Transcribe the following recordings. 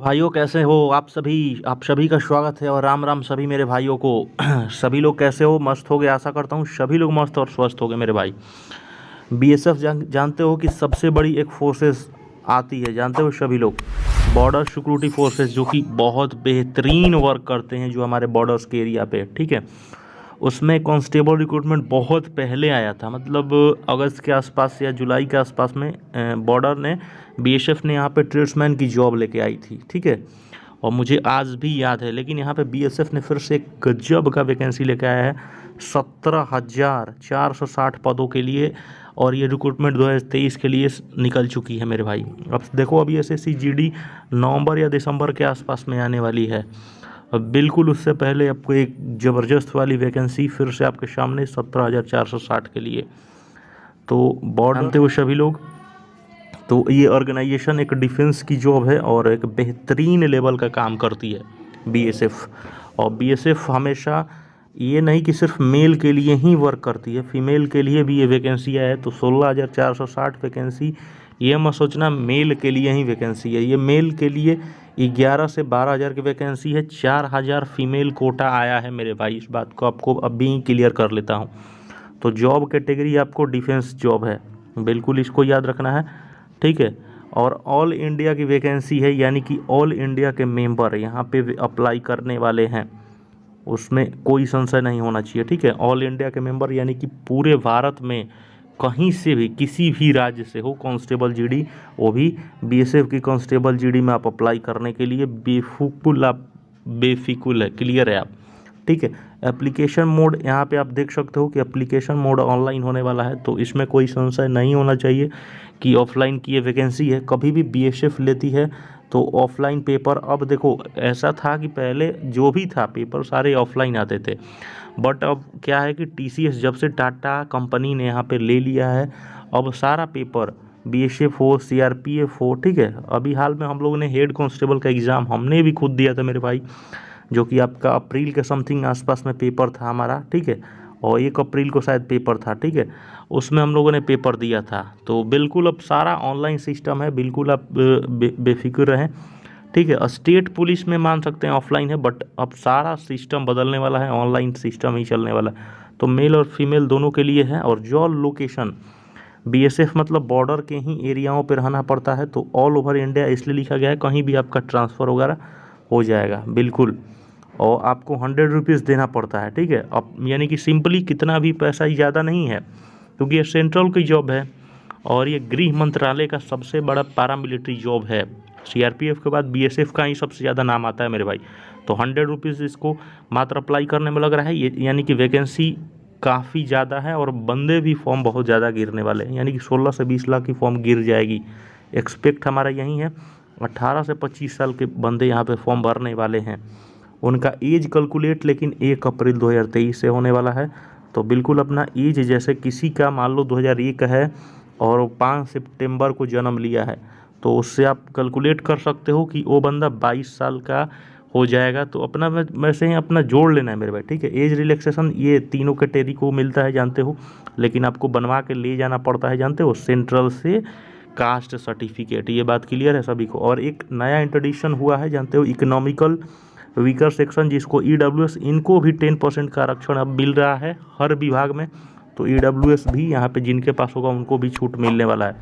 भाइयों कैसे हो आप सभी का स्वागत है और राम राम सभी मेरे भाइयों को। सभी लोग कैसे हो? मस्त हो गए? आशा करता हूँ सभी लोग मस्त और स्वस्थ हो गए मेरे भाई। बीएसएफ जानते हो कि सबसे बड़ी एक फोर्सेस आती है, जानते हो सभी लोग, बॉर्डर सिक्योरिटी फोर्सेस, जो कि बहुत बेहतरीन वर्क करते हैं जो हमारे बॉर्डर्स के एरिया पे, ठीक है। उसमें कांस्टेबल रिक्रूटमेंट बहुत पहले आया था, मतलब अगस्त के आसपास या जुलाई के आसपास में बॉर्डर ने बीएसएफ ने यहाँ पे ट्रेड्समैन की जॉब लेके आई थी, ठीक है। और मुझे आज भी याद है, लेकिन यहाँ पे बीएसएफ ने फिर से एक गजब का वैकेंसी लेके आया है 17,460 पदों के लिए। और ये रिक्रूटमेंट 2023 के लिए निकल चुकी है मेरे भाई। अब देखो, अभी एसएससी जीडी नवंबर या दिसंबर के आसपास में आने वाली है। अब बिल्कुल उससे पहले आपको एक ज़बरदस्त वाली वैकेंसी फिर से आपके सामने 17,460 के लिए। तो बॉर्डर जानते हो सभी लोग, तो ये ऑर्गेनाइजेशन एक डिफेंस की जॉब है और एक बेहतरीन लेवल का काम करती है बीएसएफ। और बीएसएफ हमेशा ये नहीं कि सिर्फ मेल के लिए ही वर्क करती है, फीमेल के लिए भी ये वैकेंसी है। तो 16,460 वैकेंसी, ये मत सोचना मेल के लिए ही वैकेंसी है, ये मेल के लिए 11 से 12,000 की वैकेंसी है। 4,000 फीमेल कोटा आया है मेरे भाई, इस बात को आपको अभी ही क्लियर कर लेता हूँ। तो जॉब कैटेगरी आपको डिफेंस जॉब है, बिल्कुल इसको याद रखना है, ठीक है। और ऑल इंडिया की वैकेंसी है, यानी कि ऑल इंडिया के मेंबर यहाँ पे अप्लाई करने वाले हैं, उसमें कोई संशय नहीं होना चाहिए, ठीक है। ऑल इंडिया के मेंबर यानी कि पूरे भारत में कहीं से भी किसी भी राज्य से हो कांस्टेबल जीडी, वो भी बीएसएफ की कांस्टेबल जीडी में आप अप्लाई करने के लिए बेफिकुल है, क्लियर है आप, ठीक है। एप्लीकेशन मोड यहाँ पे आप देख सकते हो कि एप्लीकेशन मोड ऑनलाइन होने वाला है, तो इसमें कोई संशय नहीं होना चाहिए कि ऑफलाइन की ये वैकेंसी है। कभी भी बीएसएफ लेती है तो ऑफलाइन पेपर, अब देखो ऐसा था कि पहले जो भी था पेपर सारे ऑफलाइन आते थे, बट अब क्या है कि टीसीएस जब से टाटा कंपनी ने यहाँ पे ले लिया है, अब सारा पेपर बीएसएफ हो, सीआरपीएफ हो, ठीक है। अभी हाल में हम लोगों ने हेड कांस्टेबल का एग्ज़ाम हमने भी खुद दिया था मेरे भाई, जो कि आपका अप्रैल के समथिंग आसपास में पेपर था हमारा, ठीक है। और 1 अप्रैल को शायद पेपर था, ठीक है। उसमें हम लोगों ने पेपर दिया था। तो बिल्कुल अब सारा ऑनलाइन सिस्टम है, बिल्कुल आप बेफिक्र रहें, ठीक है। स्टेट पुलिस में मान सकते हैं ऑफलाइन है, बट अब सारा सिस्टम बदलने वाला है, ऑनलाइन सिस्टम ही चलने वाला है। तो मेल और फीमेल दोनों के लिए है। और जॉब लोकेशन बीएसएफ मतलब बॉर्डर के ही एरियाओं पर रहना पड़ता है, तो ऑल ओवर इंडिया इसलिए लिखा गया है, कहीं भी आपका ट्रांसफ़र वगैरह हो जाएगा बिल्कुल। और आपको 100 रुपीज़ देना पड़ता है, ठीक है। अब यानी कि सिंपली कितना भी पैसा ही ज़्यादा नहीं है, क्योंकि ये सेंट्रल की जॉब है और ये गृह मंत्रालय का सबसे बड़ा पैरामिलिट्री जॉब है। सीआरपीएफ के बाद बीएसएफ का ही सबसे ज़्यादा नाम आता है मेरे भाई। तो 100 रुपीज़ इसको मात्र अप्लाई करने में लग रहा है, ये यानी कि वैकेंसी काफ़ी ज़्यादा है और बंदे भी फॉर्म बहुत ज़्यादा गिरने वाले हैं, यानी कि 16 से 20 लाख की फॉर्म गिर जाएगी। एक्सपेक्ट हमारा यही है, 18 से 25 साल के बंदे यहाँ पे फॉर्म भरने वाले हैं। उनका एज कैलकुलेट लेकिन 1 अप्रैल 2023 से होने वाला है। तो बिल्कुल अपना एज, जैसे किसी का मान लो 2001 है और 5 सितंबर को जन्म लिया है, तो उससे आप कैलकुलेट कर सकते हो कि वो बंदा 22 साल का हो जाएगा। तो अपना वैसे ही अपना जोड़ लेना है मेरे भाई, ठीक है। एज रिलैक्सेशन ये तीनों कैटेगरी को मिलता है जानते हो, लेकिन आपको बनवा के ले जाना पड़ता है, जानते हो, सेंट्रल से कास्ट सर्टिफिकेट। ये बात क्लियर है सभी को। और एक नया इंट्रोडक्शन हुआ है, जानते हो, इकोनॉमिकल वीकर सेक्शन, जिसको ईडब्ल्यूएस, इनको भी 10% का आरक्षण अब मिल रहा है हर विभाग में। तो ईडब्ल्यूएस भी यहाँ पे जिनके पास होगा उनको भी छूट मिलने वाला है।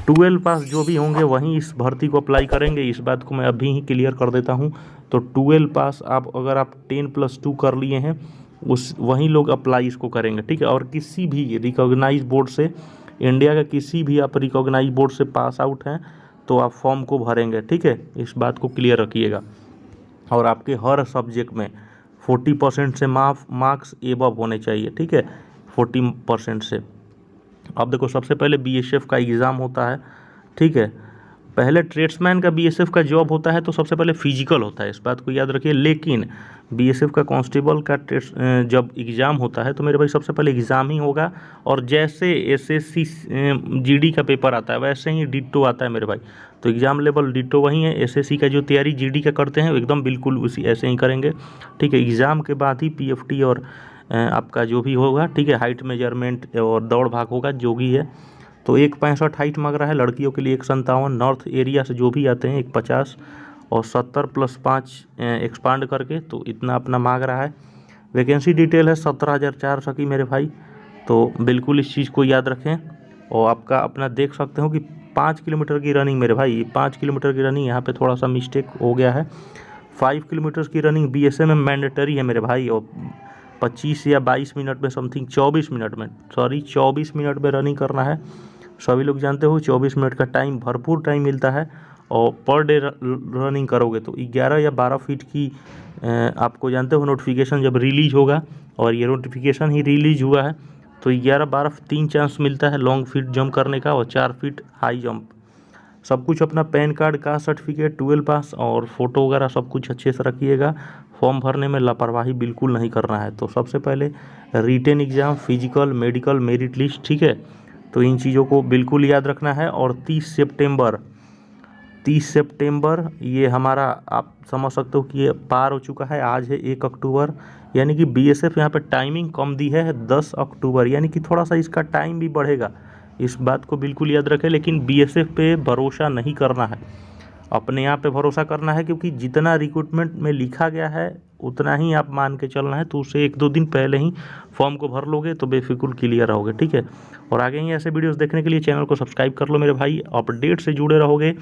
12 पास जो भी होंगे वहीं इस भर्ती को अप्लाई करेंगे, इस बात को मैं अभी ही क्लियर कर देता हूँ। तो 12 पास आप, अगर आप 10+2 कर लिए हैं, उस वहीं लोग अप्लाई इसको करेंगे, ठीक है। और किसी भी रिकॉग्नाइज बोर्ड से, इंडिया का किसी भी आप रिकॉग्नाइज बोर्ड से पास आउट हैं तो आप फॉर्म को भरेंगे, ठीक है। इस बात को क्लियर रखिएगा। और आपके हर सब्जेक्ट में 40% से मार्क्स एबव होने चाहिए, ठीक है, 40% से। अब देखो, सबसे पहले बीएसएफ का एग्ज़ाम होता है, ठीक है। पहले ट्रेड्समैन का बीएसएफ का जॉब होता है तो सबसे पहले फिजिकल होता है, इस बात को याद रखिए। लेकिन बीएसएफ का कांस्टेबल का जब एग्ज़ाम होता है तो मेरे भाई सबसे पहले एग्ज़ाम ही होगा। और जैसे एसएससी जीडी का पेपर आता है वैसे ही डिट्टो आता है मेरे भाई। तो एग्ज़ाम लेवल डिट्टो वही है। एसएससी का जो तैयारी जीडी का करते हैं एकदम बिल्कुल उसी ऐसे ही करेंगे, ठीक है। एग्ज़ाम के बाद ही पीएफटी और आपका जो भी होगा, ठीक है, हाइट मेजरमेंट और दौड़ भाग होगा, जो भी है। तो 1.65 हाइट मांग रहा है, लड़कियों के लिए 1.57, नॉर्थ एरिया से जो भी आते हैं 1.50, और 70 + 5 एक्सपांड करके, तो इतना अपना मांग रहा है। वैकेंसी डिटेल है 17,400 की मेरे भाई, तो बिल्कुल इस चीज़ को याद रखें। और आपका अपना देख सकते हो कि 5 किलोमीटर की रनिंग मेरे भाई, 5 किलोमीटर की रनिंग यहाँ पे थोड़ा सा मिस्टेक हो गया है। 5 किलोमीटर की रनिंग BSF में मैंडेटरी है मेरे भाई, और 25 या 22 मिनट में समथिंग 24 मिनट में रनिंग करना है। सभी लोग जानते हो 24 मिनट का टाइम, भरपूर टाइम मिलता है। और पर डे रनिंग करोगे तो 11 या 12 फीट की आपको जानते हो नोटिफिकेशन जब रिलीज होगा, और ये नोटिफिकेशन ही रिलीज हुआ है, तो 11-12 3 चांस मिलता है लॉन्ग फीट जंप करने का और 4 फीट हाई जंप। सब कुछ अपना पैन कार्ड का सर्टिफिकेट, 12 पास और फोटो वगैरह सब कुछ अच्छे से रखिएगा। फॉर्म भरने में लापरवाही बिल्कुल नहीं करना है। तो सबसे पहले written exam, physical, medical, merit list, ठीक है, तो इन चीज़ों को बिल्कुल याद रखना है। और 30 सितंबर ये हमारा, आप समझ सकते हो कि ये पार हो चुका है। आज है 1 अक्टूबर, यानी कि BSF यहाँ पे टाइमिंग कम दी है 10 अक्टूबर, यानी कि थोड़ा सा इसका टाइम भी बढ़ेगा। इस बात को बिल्कुल याद रखें। लेकिन BSF पे भरोसा नहीं करना है, अपने आप पे भरोसा करना है, क्योंकि जितना रिक्रूटमेंट में लिखा गया है उतना ही आप मान के चलना है। तो उससे 1-2 दिन पहले ही फॉर्म को भर लोगे तो बेफिक्र क्लियर रहोगे, ठीक है। और आगे ही ऐसे वीडियोस देखने के लिए चैनल को सब्सक्राइब कर लो मेरे भाई, अपडेट से जुड़े रहोगे,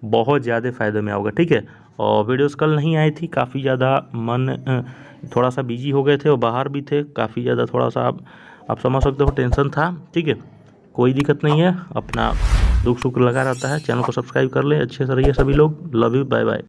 बहुत ज़्यादा फ़ायदे में आओगे, ठीक है। और वीडियोस कल नहीं आई थी, काफ़ी ज़्यादा थोड़ा सा बिजी हो गए थे और बाहर भी थे, काफ़ी ज़्यादा थोड़ा सा आप समझ सकते हो टेंशन था, ठीक है। कोई दिक्कत नहीं है, अपना दुख सुख लगा रहता है। चैनल को सब्सक्राइब कर ले, अच्छे से रहिए सभी लोग। Love you, bye bye.